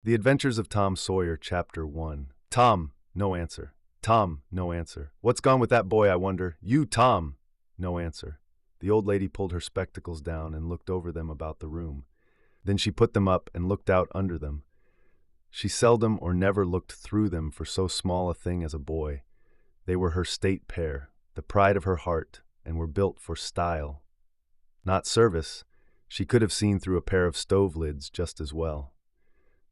The Adventures of Tom Sawyer, Chapter 1. Tom, no answer. Tom, no answer. What's gone with that boy, I wonder? You, Tom! No answer. The old lady pulled her spectacles down and looked over them about the room. Then she put them up and looked out under them. She seldom or never looked through them for so small a thing as a boy. They were her state pair, the pride of her heart, and were built for style. Not service. She could have seen through a pair of stove lids just as well.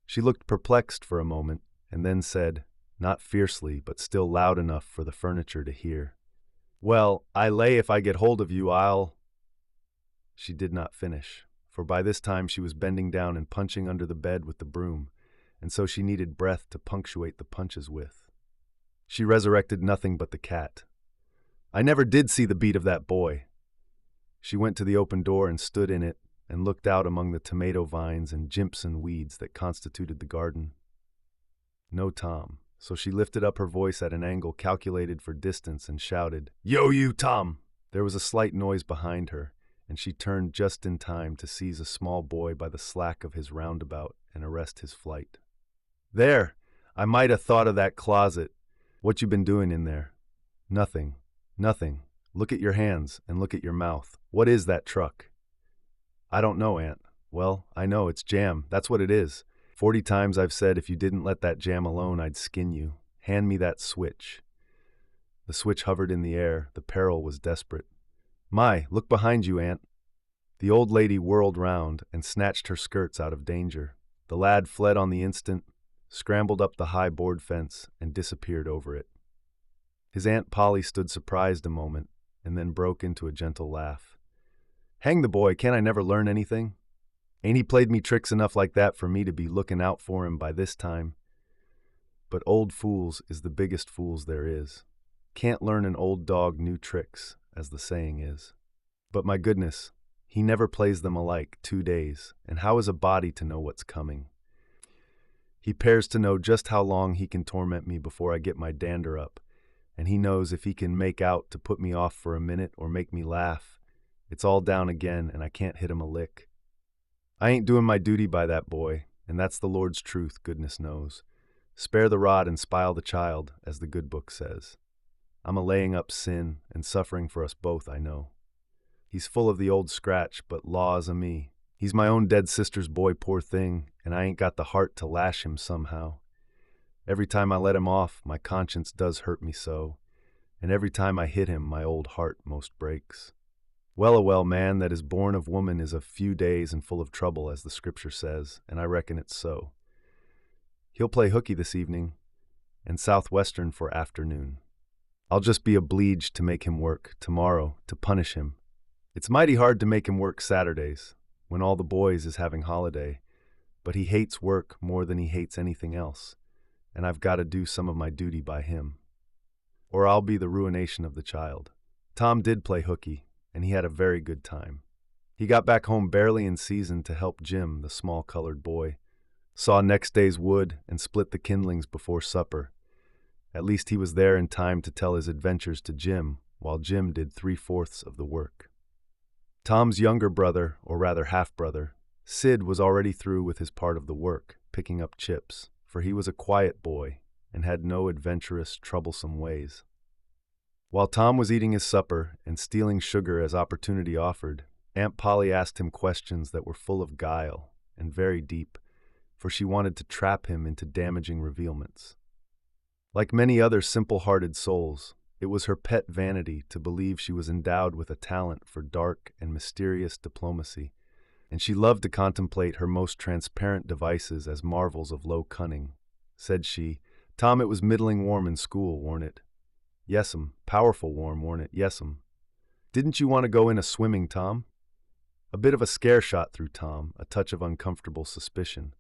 She looked perplexed for a moment, and then said, not fiercely, but still loud enough for the furniture to hear, "Well, I lay if I get hold of you, I'll—" She did not finish, for by this time she was bending down and punching under the bed with the broom, and so she needed breath to punctuate the punches with. She resurrected nothing but the cat. "I never did see the beat of that boy." She went to the open door and stood in it, and looked out among the tomato vines and jimpson weeds that constituted the garden. No Tom, so she lifted up her voice at an angle calculated for distance and shouted, "Yo, you, Tom!" There was a slight noise behind her, and she turned just in time to seize a small boy by the slack of his roundabout and arrest his flight. "There! I might 'a' thought of that closet. What you been doing in there?" "Nothing. Nothing. Look at your hands and look at your mouth. What is that truck?" "I don't know, Aunt." "Well, I know, it's jam. That's what it is. 40 times I've said if you didn't let that jam alone, I'd skin you. Hand me that switch." The switch hovered in the air. The peril was desperate. "My, look behind you, Aunt." The old lady whirled round and snatched her skirts out of danger. The lad fled on the instant, scrambled up the high board fence, and disappeared over it. His Aunt Polly stood surprised a moment, and then broke into a gentle laugh. "Hang the boy, can't I never learn anything? Ain't he played me tricks enough like that for me to be looking out for him by this time? But old fools is the biggest fools there is. Can't learn an old dog new tricks, as the saying is. But my goodness, he never plays them alike 2 days, and how is a body to know what's coming? He pairs to know just how long he can torment me before I get my dander up, and he knows if he can make out to put me off for a minute or make me laugh, it's all down again and I can't hit him a lick. I ain't doing my duty by that boy, and that's the Lord's truth, goodness knows. Spare the rod and spile the child, as the good book says. I'm a laying up sin and suffering for us both, I know. He's full of the old scratch, but laws a me. He's my own dead sister's boy, poor thing, and I ain't got the heart to lash him somehow. Every time I let him off, my conscience does hurt me so, and every time I hit him, my old heart most breaks. Well, man that is born of woman is of few days and full of trouble, as the scripture says, and I reckon it's so. He'll play hooky this evening, and southwestern for afternoon. I'll just be obleeged to make him work tomorrow to punish him. It's mighty hard to make him work Saturdays, when all the boys is having holiday, but he hates work more than he hates anything else, and I've got to do some of my duty by him. Or I'll be the ruination of the child. Tom did play hooky, and he had a very good time. He got back home barely in season to help Jim, the small colored boy, saw next day's wood and split the kindlings before supper. At least he was there in time to tell his adventures to Jim, while Jim did 3/4 of the work. Tom's younger brother, or rather half-brother, Sid, was already through with his part of the work, picking up chips, for he was a quiet boy and had no adventurous, troublesome ways. While Tom was eating his supper and stealing sugar as opportunity offered, Aunt Polly asked him questions that were full of guile and very deep, for she wanted to trap him into damaging revealments. Like many other simple-hearted souls, it was her pet vanity to believe she was endowed with a talent for dark and mysterious diplomacy, and she loved to contemplate her most transparent devices as marvels of low cunning. Said she, "Tom, it was middling warm in school, warn't it?" "Yes'm, powerful warm, warn't it? Yes'm." "Didn't you want to go in a swimming, Tom?" A bit of a scare shot through Tom, a touch of uncomfortable suspicion.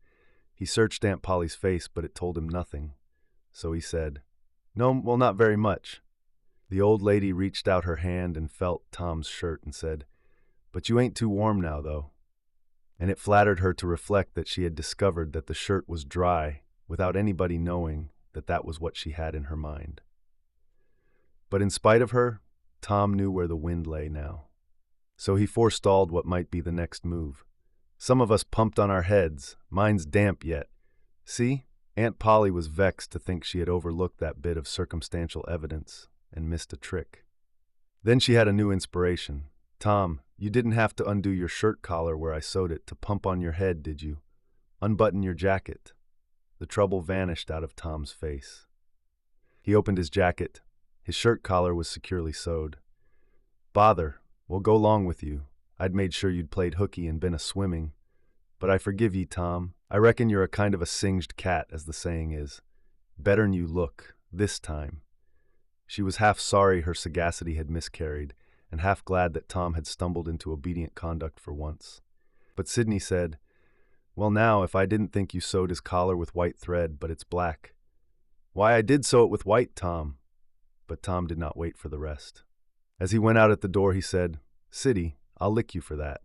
He searched Aunt Polly's face, but it told him nothing. So he said, "No, well, not very much." The old lady reached out her hand and felt Tom's shirt and said, "But you ain't too warm now, though." And it flattered her to reflect that she had discovered that the shirt was dry without anybody knowing that that was what she had in her mind. But in spite of her, Tom knew where the wind lay now. So he forestalled what might be the next move. "Some of us pumped on our heads. Mine's damp yet. See, Aunt Polly was vexed to think she had overlooked that bit of circumstantial evidence and missed a trick. Then she had a new inspiration. Tom, you didn't have to undo your shirt collar where I sewed it to pump on your head, did you? Unbutton your jacket. The trouble vanished out of Tom's face. He opened his jacket. His shirt collar was securely sewed. Bother, we'll go long with you. I'd made sure you'd played hooky and been a swimming. But I forgive ye, Tom. I reckon you're a kind of a singed cat, as the saying is. Better'n you look, this time. She was half sorry her sagacity had miscarried, and half glad that Tom had stumbled into obedient conduct for once. But Sidney said, Well now, if I didn't think you sewed his collar with white thread, but it's black. Why, I did sew it with white, Tom. But Tom did not wait for the rest. As he went out at the door, he said, Siddy, I'll lick you for that.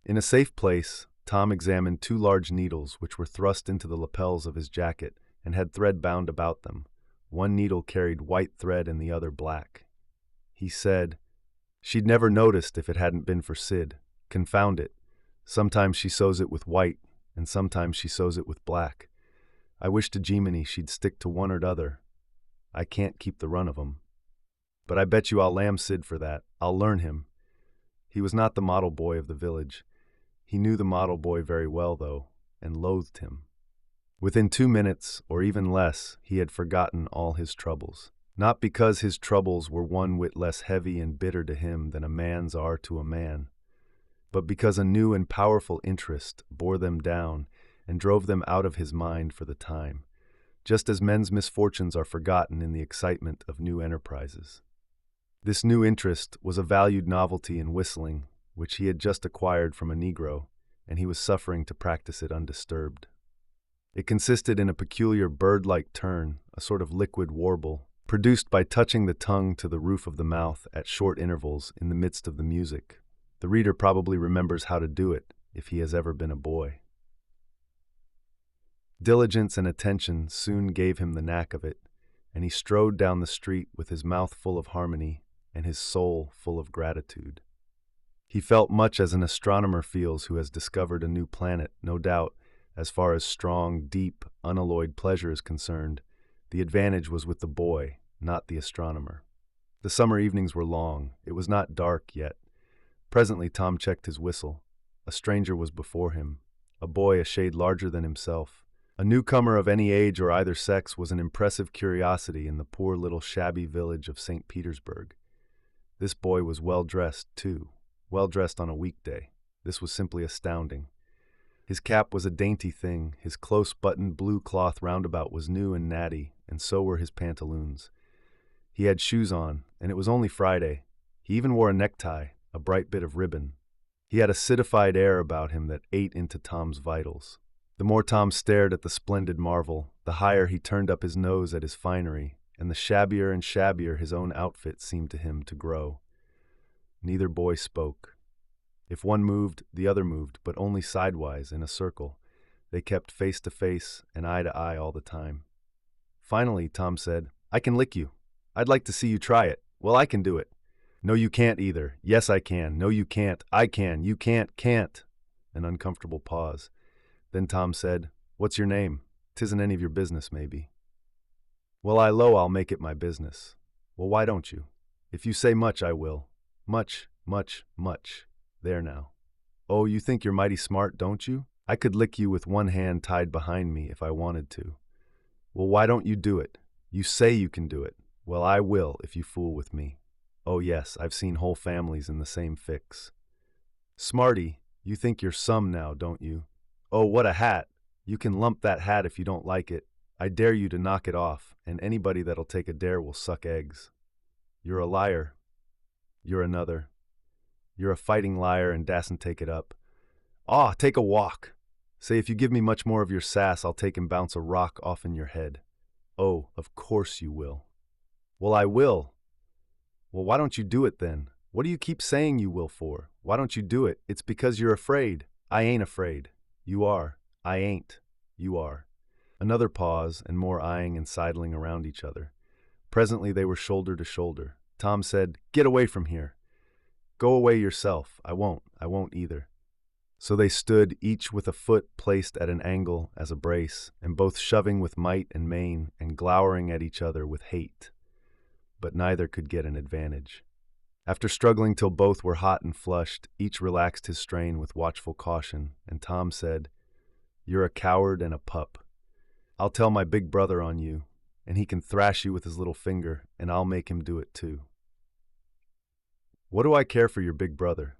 In a safe place, Tom examined 2 large needles which were thrust into the lapels of his jacket and had thread bound about them. One needle carried white thread and the other black. He said, She'd never noticed if it hadn't been for Sid. Confound it. Sometimes she sews it with white, and sometimes she sews it with black. I wish to Jeminy she'd stick to one or t'other. I can't keep the run of 'em. But I bet you I'll lamb Sid for that. I'll learn him. He was not the model boy of the village. He knew the model boy very well, though, and loathed him. Within 2 minutes, or even less, he had forgotten all his troubles. Not because his troubles were one whit less heavy and bitter to him than a man's are to a man, but because a new and powerful interest bore them down and drove them out of his mind for the time, just as men's misfortunes are forgotten in the excitement of new enterprises. This new interest was a valued novelty in whistling, which he had just acquired from a Negro, and he was suffering to practice it undisturbed. It consisted in a peculiar bird-like turn, a sort of liquid warble, produced by touching the tongue to the roof of the mouth at short intervals in the midst of the music. The reader probably remembers how to do it, if he has ever been a boy. Diligence and attention soon gave him the knack of it, and he strode down the street with his mouth full of harmony and his soul full of gratitude. He felt much as an astronomer feels who has discovered a new planet, no doubt. As far as strong, deep, unalloyed pleasure is concerned, the advantage was with the boy, not the astronomer. The summer evenings were long. It was not dark yet. Presently Tom checked his whistle. A stranger was before him, a boy a shade larger than himself. A newcomer of any age or either sex was an impressive curiosity in the poor little shabby village of St. Petersburg. This boy was well-dressed, too. Well-dressed on a weekday. This was simply astounding. His cap was a dainty thing, his close-buttoned blue cloth roundabout was new and natty, and so were his pantaloons. He had shoes on, and it was only Friday. He even wore a necktie, a bright bit of ribbon. He had a citified air about him that ate into Tom's vitals. The more Tom stared at the splendid marvel, the higher he turned up his nose at his finery, and the shabbier and shabbier his own outfit seemed to him to grow. Neither boy spoke. If one moved, the other moved, but only sidewise, in a circle. They kept face to face and eye to eye all the time. Finally, Tom said, I can lick you. I'd like to see you try it. Well, I can do it. No, you can't either. Yes, I can. No, you can't. I can. You can't. An uncomfortable pause. Then Tom said, What's your name? 'Tisn't any of your business, maybe. Well, I'll make it my business. Well, why don't you? If you say much, I will. Much, much, much. There now. Oh, you think you're mighty smart, don't you? I could lick you with one hand tied behind me if I wanted to. Well, why don't you do it? You say you can do it. Well, I will if you fool with me. Oh yes, I've seen whole families in the same fix. Smarty, you think you're some now, don't you? Oh, what a hat! You can lump that hat if you don't like it. I dare you to knock it off, and anybody that'll take a dare will suck eggs. You're a liar. You're another. You're a fighting liar and dasn't take it up. Ah, take a walk. Say if you give me much more of your sass, I'll take and bounce a rock off in your head. Oh, of course you will. Well, I will. Well, why don't you do it then? What do you keep saying you will for? Why don't you do it? It's because you're afraid. I ain't afraid. You are. I ain't. You are. Another pause, and more eyeing and sidling around each other. Presently they were shoulder to shoulder. Tom said, Get away from here. Go away yourself. I won't either. So they stood, each with a foot placed at an angle as a brace, and both shoving with might and main and glowering at each other with hate. But neither could get an advantage. After struggling till both were hot and flushed, each relaxed his strain with watchful caution, and Tom said, "You're a coward and a pup. I'll tell my big brother on you, and he can thrash you with his little finger, and I'll make him do it too." "What do I care for your big brother?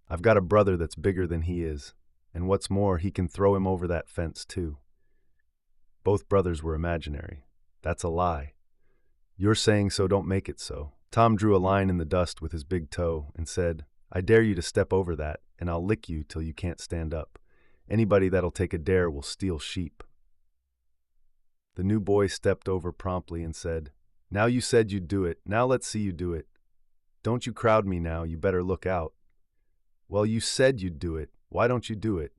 I've got a brother that's bigger than he is, and what's more, he can throw him over that fence too." Both brothers were imaginary. That's a lie. You're saying so, don't make it so. Tom drew a line in the dust with his big toe and said, "I dare you to step over that, and I'll lick you till you can't stand up. Anybody that'll take a dare will steal sheep." The new boy stepped over promptly and said, "Now you said you'd do it, now let's see you do it. Don't you crowd me now, you better look out." "Well, you said you'd do it, why don't you do it?"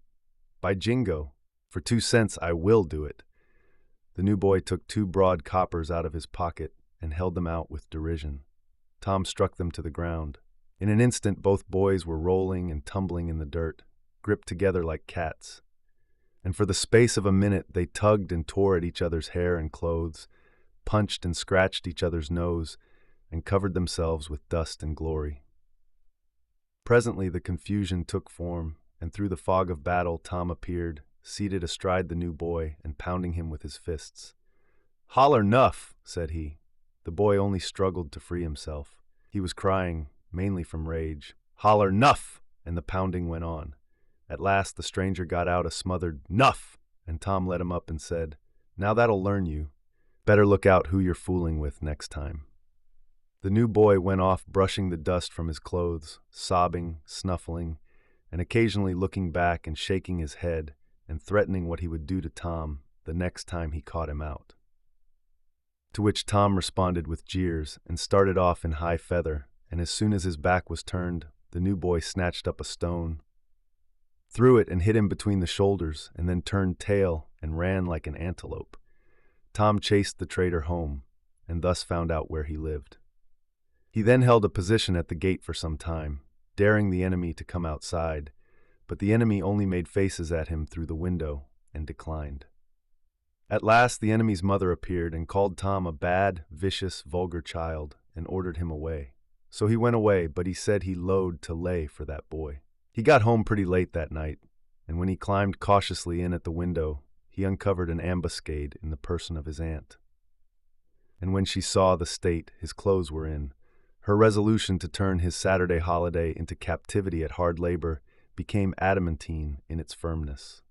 "By jingo, for 2 cents I will do it." The new boy took 2 broad coppers out of his pocket and held them out with derision. Tom struck them to the ground. In an instant, both boys were rolling and tumbling in the dirt, gripped together like cats. And for the space of a minute, they tugged and tore at each other's hair and clothes, punched and scratched each other's nose, and covered themselves with dust and glory. Presently, the confusion took form, and through the fog of battle, Tom appeared, seated astride the new boy and pounding him with his fists. "Holler 'nuff," said he. The boy only struggled to free himself. He was crying, mainly from rage. "Holler 'nuff!" and the pounding went on. At last the stranger got out a smothered "nuff," and Tom let him up and said, "Now that'll learn you. Better look out who you're fooling with next time." The new boy went off brushing the dust from his clothes, sobbing, snuffling, and occasionally looking back and shaking his head and threatening what he would do to Tom the next time he caught him out. To which Tom responded with jeers and started off in high feather, and as soon as his back was turned, the new boy snatched up a stone, threw it and hit him between the shoulders, and then turned tail and ran like an antelope. Tom chased the traitor home, and thus found out where he lived. He then held a position at the gate for some time, daring the enemy to come outside, but the enemy only made faces at him through the window and declined. At last the enemy's mother appeared and called Tom a bad, vicious, vulgar child and ordered him away. So he went away, but he said he loathed to lay for that boy. He got home pretty late that night, and when he climbed cautiously in at the window, he uncovered an ambuscade in the person of his aunt. And when she saw the state his clothes were in, her resolution to turn his Saturday holiday into captivity at hard labor became adamantine in its firmness.